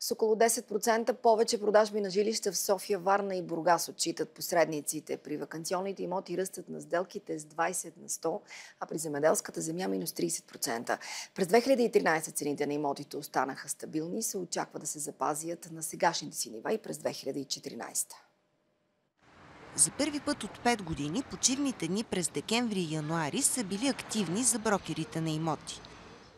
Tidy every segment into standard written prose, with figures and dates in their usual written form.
С около 10% повече продажби на жилища в София, Варна и Бургас отчитат посредниците. При ваканционните имоти ръстът на сделките с 20 на 100, а при земеделската земя минус 30%. През 2013 цените на имотите останаха стабилни и се очаква да се запазят на сегашните си нива и през 2014. За първи път от 5 години почивните дни през декември и януари са били активни за брокерите на имоти.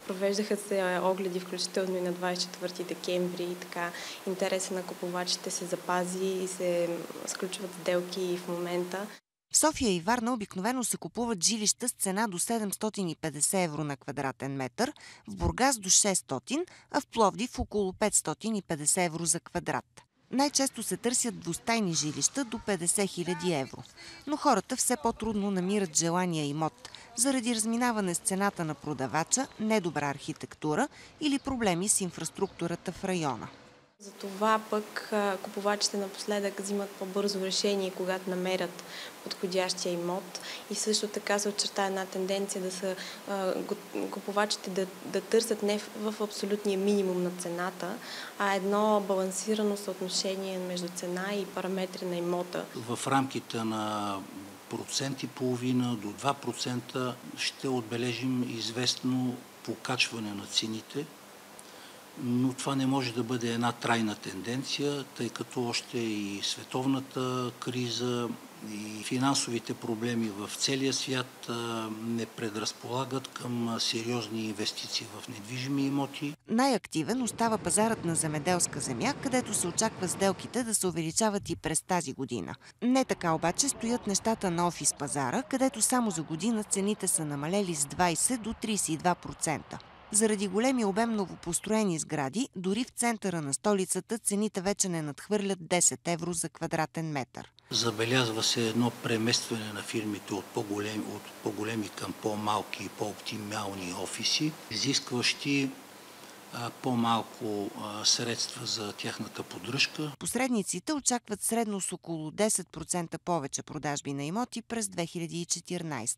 Провеждаха се огледи, включително и на 24 декември и така интереса на купувачите се запази и се сключват сделки и в момента. В София и Варна обикновено се купуват жилища с цена до 750 евро на квадратен метър, в Бургас до 600, а в Пловдив около 550 евро за квадрат. Най-често се търсят двустайни жилища до 50 000 евро. Но хората все по-трудно намират желания имот, заради разминаване с цената на продавача, недобра архитектура или проблеми с инфраструктурата в района. Затова пък купувачите напоследък взимат по-бързо решение, когато намерят подходящия имот. И също така се очерта една тенденция да са купувачите да търсят не в абсолютния минимум на цената, а едно балансирано съотношение между цена и параметри на имота. В рамките на процент и половина до 2% ще отбележим известно покачване на цените, но това не може да бъде една трайна тенденция, тъй като още и световната криза и финансовите проблеми в целия свят не предразполагат към сериозни инвестиции в недвижими имоти. Най-активен остава пазарът на земеделска земя, където се очаква сделките да се увеличават и през тази година. Не така обаче стоят нещата на офис пазара, където само за година цените са намалели с 20 до 32%. Заради големия обем новопостроени сгради, дори в центъра на столицата цените вече не надхвърлят 10 евро за квадратен метър. Забелязва се едно преместване на фирмите от по-големи към по-малки и по-оптимални офиси, изискващи по-малко средства за тяхната поддръжка. Посредниците очакват средно с около 10% повече продажби на имоти през 2014.